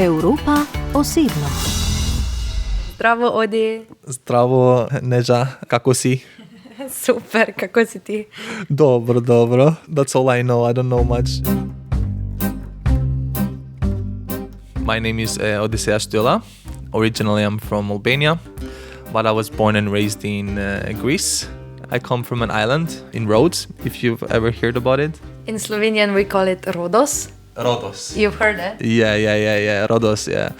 Evropa osebno. Zdravo, Odi. Zdravo, Neža, kako si? Super, kako si ti? Dobro. That's all I know. I don't know much. My name is Odysseas Stula. Originally, I'm from Albania, but I was born and raised in Greece. I come from an island in Rhodes, if you've ever heard about it. In Slovenian we call it Rhodos. Rhodos. You've heard it? Yeah. Rhodos, yeah.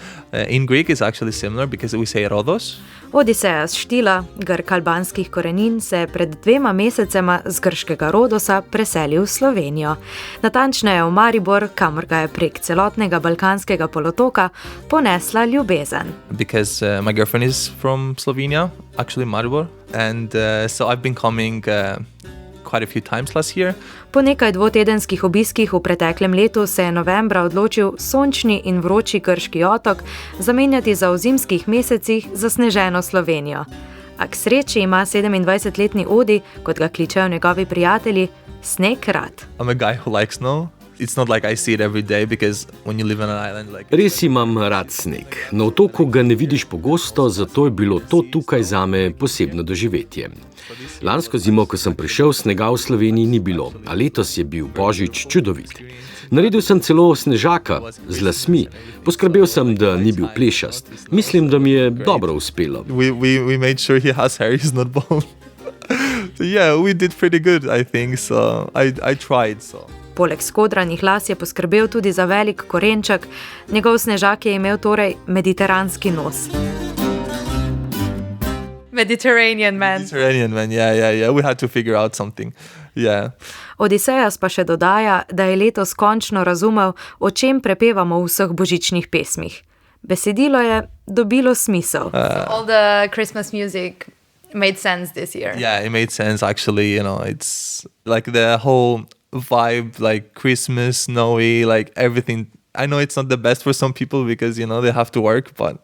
In Greek, it's actually similar because we say Rhodos. Odysseas Štila, Grk albanskih korenin, se je pred 2 mesecema z grškega Rhodosa preselil v Slovenijo. Natančneje v Maribor, kamor ga je prek celotnega balkanskega polotoka ponesla ljubezen. Because my girlfriend is from Slovenia, actually Maribor. And so I've been coming quite a few times last year. Po nekaj dvotedenskih obiskih v preteklem letu se je novembra odločil sončni in vroči Krški otok zamenjati za v zimskih mesecih zasneženo Slovenijo. A k sreči ima 27-letni Odi, kot ga kličejo njegovi prijatelji, sneg rad. I'm a guy who likes snow. It's not like I see it every day because when you live on an island like... Res imam rad sneg. Na otoku ga ne vidiš pogosto, zato je bilo to tukaj zame posebno doživetje. Lansko zimo, ko sem prišel, snega v Sloveniji ni bilo, a letos je bil Božič čudovit. Naredil sem celo snežaka z lasmi. Poskrbel sem, da ni bil plešast. Mislim, da mi je dobro uspelo. We made sure he has hair, he's not bald. So yeah, we did pretty good, I think. So I tried, so... Poleg skodranih las je poskrbel tudi za velik korenček, njegov snežak je imel torej mediteranski nos. Mediterranean man, yeah. We had to figure out something, yeah. Odysseas pa še dodaja, da je letos končno razumel, o čem prepevamo v vseh božičnih pesmih. Besedilo je dobilo smisel. All the Christmas music made sense this year. Yeah, it made sense actually, it's like the whole... vibe, like Christmas, snowy, like everything. I know it's not the best for some people because, they have to work, but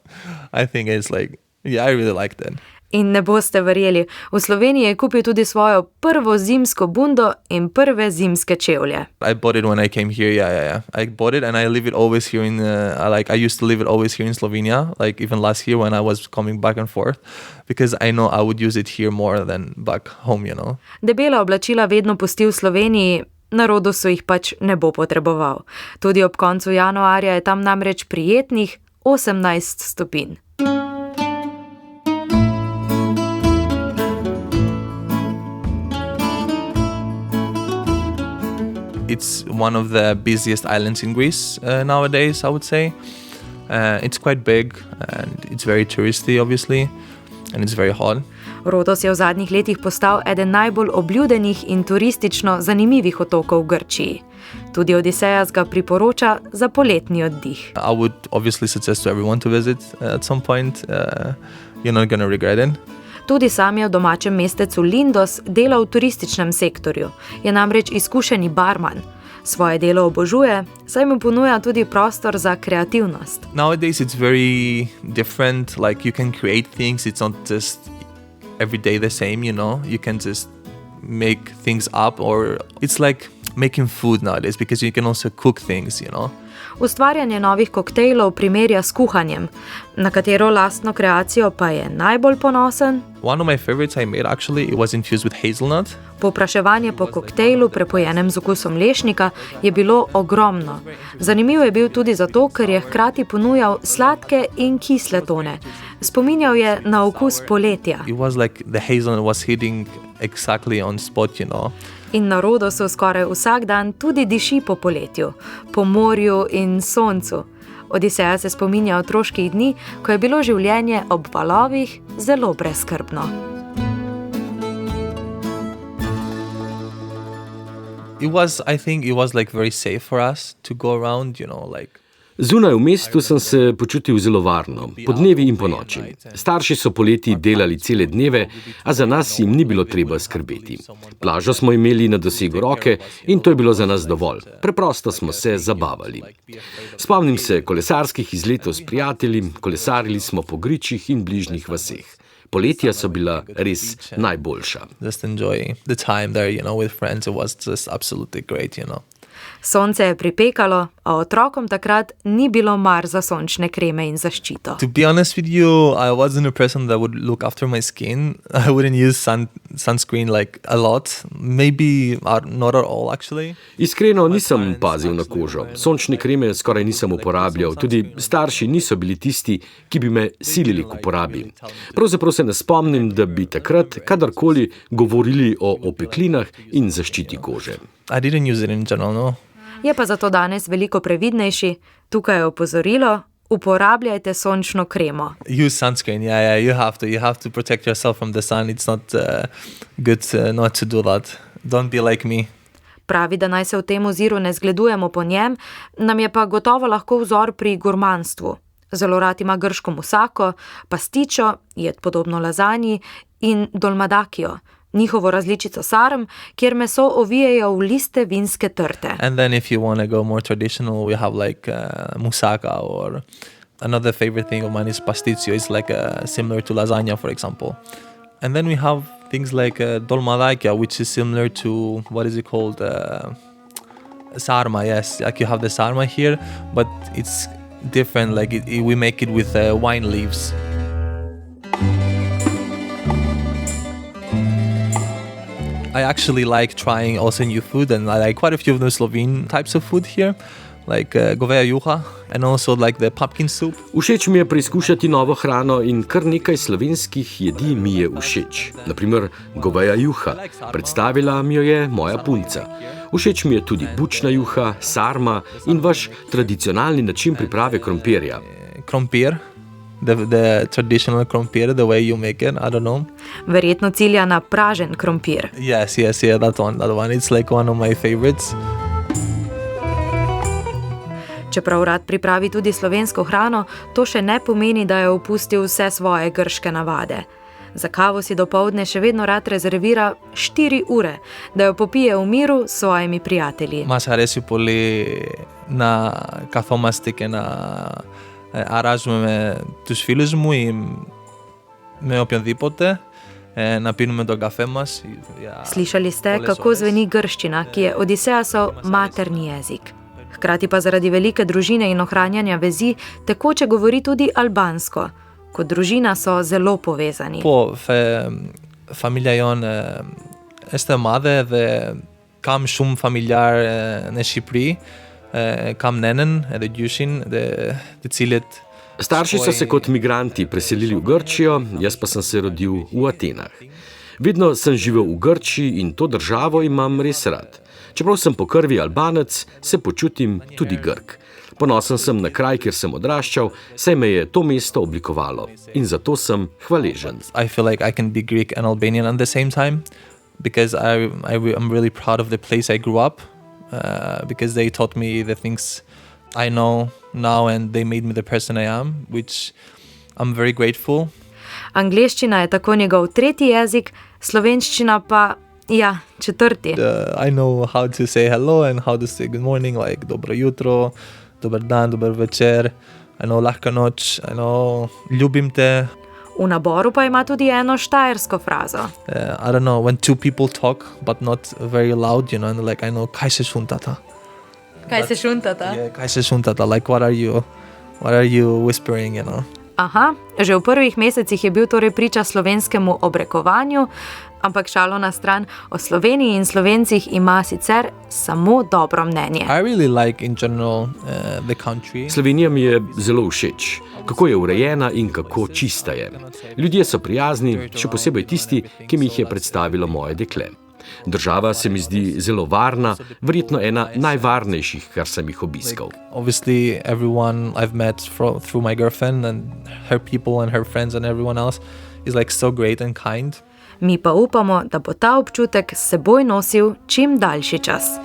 I think it's like, yeah, I really like that. In ne boste verjeli, v Sloveniji je kupil tudi svojo prvo zimsko bundo in prve zimske čevlje. I bought it when I came here, yeah. I bought it and I live it always here in, I used to live it always here in Slovenia, like even last year when I was coming back and forth, because I know I would use it here more than back home, Debela oblačila vedno pusti v Sloveniji, na Rhodosu jih pač ne bo potreboval. Tudi ob koncu januarja je tam namreč prijetnih 18 stopinj. It's one of the busiest islands in Greece nowadays, I would say. It's quite big and it's very touristy, obviously, and it's very hot. Rhodos je v zadnjih letih postal eden najbolj obljudenih in turistično zanimivih otokov v Grčiji. Tudi Odysseas ga priporoča za poletni oddih. I would obviously suggest to everyone to visit at some point. You're not going to regret it. Tudi sam je v domačem mestecu Lindos delal v turističnem sektorju. Je namreč izkušeni barman. Svoje delo obožuje, saj mu ponuja tudi prostor za kreativnost. Nowadays it's very different, like you can create things, it's not just every day the same, you can just make things up, or it's like making food nowadays because you can also cook things, Ustvarjanje novih koktejlov primerja s kuhanjem, na katero lastno kreacijo pa je najbolj ponosen. One of my favorites I made actually, it was infused with hazelnut. Povpraševanje po koktejlu, prepojenem z okusom lešnika, je bilo ogromno. Zanimiv je bil tudi zato, ker je hkrati ponujal sladke in kisle tone. Spominjal je na okus poletja. It was like the hazelnut was hitting exactly on spot, In na Rhodosu skoraj vsak dan tudi diši po poletju, po morju in soncu. Odysseas se spominja otroških dni, ko je bilo življenje ob valovih zelo brezskrbno. I think it was like very safe for us to go around, like... Zunaj v mestu sem se počutil zelo varno, po dnevi in po noči. Starši so poleti delali cele dneve, a za nas jim ni bilo treba skrbeti. Plažo smo imeli na dosegu roke in to je bilo za nas dovolj. Preprosto smo se zabavali. Spomnim se kolesarskih izletov s prijatelji, kolesarili smo po gričih in bližnjih vaseh. Poletja so bila res najboljša. Just enjoy the time there, with friends. It was just absolutely great, Sonce je pripekalo, a otrokom takrat ni bilo mar za sončne kreme in zaščito. To be honest with you, I wasn't a person that would look after my skin. I wouldn't use sunscreen like a lot. Maybe not at all actually. Iskreno nisem pazil na kožo. Sončne kreme skoraj nisem uporabljal. Tudi starši niso bili tisti, ki bi me silili k uporabi. Pravzaprav se ne spomnim, da bi takrat kadarkoli govorili o opeklinah in zaščiti kože. I didn't use it in general, no. Je pa zato danes veliko previdnejši. Tukaj je opozorilo, uporabljajte sončno kremo. Use sunscreen, yeah, you have to protect yourself from the sun. It's not good not to do that. Don't be like me. Pravi, da naj se v tem oziru ne zgledujemo po njem, nam je pa gotovo lahko vzor pri gurmanstvu. Zelo rad ima grško musako, pastičo, jed podobno lazanji, in dolmadakijo, njihovo različico sarm, kjer meso ovijejo v liste vinske trte. And then if you want to go more traditional, we have like moussaka, or another favorite thing of mine is pasticcio. It's like similar to lasagna, for example. And then we have things like dolmadakia, which is similar to, what is it called? Sarma, yes. Like you have the sarma here, but it's different. Like we make it with wine leaves. I actually like trying also new food, and I like quite a few of the Slovene types of food here, like goveja juha and also like the pumpkin soup. Všeč mi je preizkušati novo hrano in kar nekaj slovenskih jedi mi je všeč. Naprimer goveja juha. Predstavila mi jo je moja punca. Všeč mi je tudi bučna juha, sarma in vaš tradicionalni način priprave krompirja. Krompir. The traditional krompir, the way you make it, I don't know. Verjetno cilja na pražen krompir. Yes, yeah, that one. It's like one of my favorites. Čeprav rad pripravi tudi slovensko hrano, to še ne pomeni, da je opustil vse svoje grške navade. Za kavo si dopoldne še vedno rad rezervira 4 ure, da jo popije v miru s svojimi prijatelji. Μας αρέσει πολύ να καθόμαστε και να αράζουμε με τους φίλους μου ή με οποιονδήποτε, να πίνουμε τον καφέ μας. Slišali ste, kako zveni grščina, ki je Odiseasov materni jezik. Hkrati pa zaradi velike družine in ohranjanja vezi tekoče govori tudi albansko. Kot družina so zelo povezani. Familia jon este madhe dhe kam shumë familjar në Shqipëri, kam nenën edhe gjyshin dhe të cilët Starši so se kot migranti preselili v Grčijo, jaz pa sem se rodil v Atenah. Vedno sem živel v Grčiji in to državo imam res rad. Čeprav sem po krvi Albanec, se počutim tudi Grk. Ponosen sem na kraj, kjer sem odraščal, saj me je to mesto oblikovalo in zato sem hvaležen. I feel like I can be Greek and Albanian at the same time because I'm really proud of the place I grew up because they taught me the things I know now and they made me the person I am, which I'm very grateful. Angleščina je tako njegov tretji jezik, slovenščina pa, ja, četrti. I know how to say hello and how to say good morning, like dobro jutro, dober dan, dober večer, I know lahka noč, I know ljubim te. V naboru pa ima tudi eno štajersko frazo. I don't know, when two people talk, but not very loud, you know, and like, I know, kaj se šuntata? Kaj se šuntata? Yeah, kaj se šuntata, like, what are you whispering, you know? Aha, že v prvih mesecih je bil torej priča slovenskemu obrekovanju, ampak šalo na stran, o Sloveniji in Slovencih ima sicer samo dobro mnenje. I really like in general the country. Slovenija mi je zelo všeč, kako je urejena in kako čista je. Ljudje so prijazni, še posebej tisti, ki mi jih je predstavilo moje dekle. Država se mi zdi zelo varna, verjetno ena najvarnejših, kar sem jih obiskal. Obviously, everyone I've met through my girlfriend and her people and her friends and everyone else is like so great and kind. Mi pa upamo, da bo ta občutek s seboj nosil čim daljši čas.